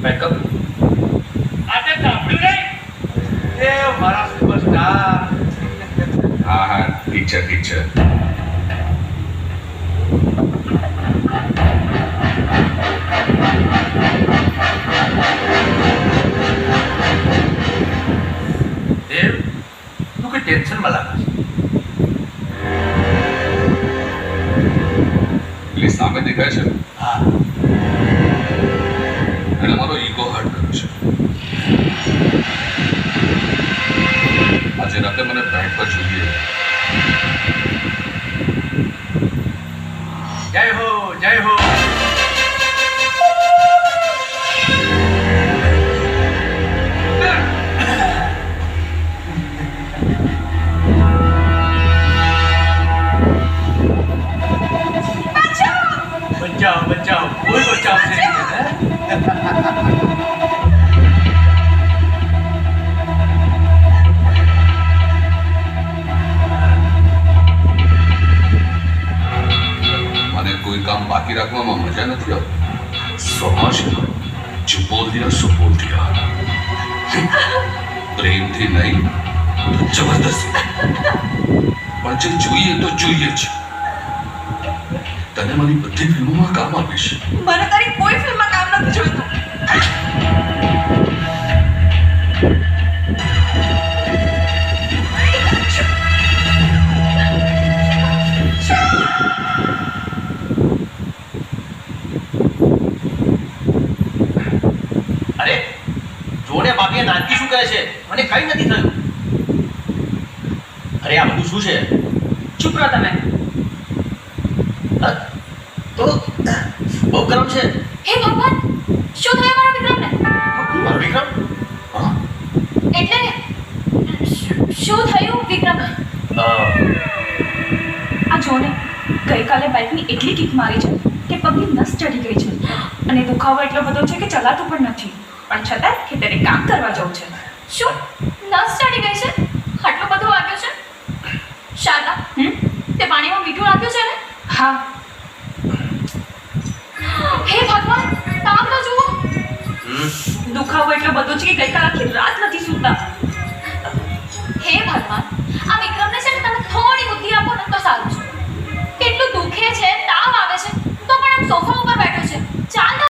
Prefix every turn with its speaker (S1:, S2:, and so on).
S1: Backup
S2: આજે સાંભળ્યું નહીં
S1: એ મારા સુપરસ્ટાર.
S3: હા હા ઠીક છે ઠીક છે.
S1: દેવ તું કઈ ટેન્શનમાં લાગે છે?
S3: પેલી સામે દેખાય છે
S1: હા
S3: એટલે મારો ઈગો હર્ટ કર્યો છે. આજે રાતે મને બેડ પર જોઈએ.
S1: જય હો જય હો. બચાવ બચાવ કોઈ બચાવ નહીં.
S3: મને કોઈ કામ બાકી રાખવામાં મજા નથી આવતી. સમજ જો બોલ દિયા સો બોલ દિયા. પ્રેમથી નહીં તો જબરદસ્તી. પણ જે જોઈએ તો જોઈએ જ. તને મારી બધી ફિલ્મોમાં કામ આપીશ.
S4: મને તારી કોઈ ફિલ્મમાં કામ નથી જોઈતું.
S1: અરે જોડે ભાભીએ નાનકી શું કહે છે? મને કઈ નથી થયું. અરે આ બધું શું છે?
S4: ચૂપ રહો તમે.
S1: હા? તો બહુ ગરમ છે.
S5: હે ભગવાન, શું થયું મારા વિક્રમને?
S1: મારો વિક્રમ?
S3: હા
S5: એટલે ને શું થયું વિક્રમ?
S4: આ જો ને ગઈકાલે બાઇકની એટલી કિક મારી છે કે પગની નસ ચડી ગઈ છે અને દુખાવો એટલો બધો છે કે ચલાતું પણ નથી. પણ છતાં ખેતરે કામ કરવા જવું છે.
S5: શું નસ ચડી ગઈ છે? આટલું બધું વાગ્યું છે? શારદા, તે પાણીમાં મીઠું નાખ્યું છે ને?
S4: હા,
S5: હે ભગવાન, તાપ તો જુઓ.
S4: દુખાવો એટલો બધો છે કે ગઈકાલ આખી રાત નથી સૂતા.
S5: હે ભગવાન,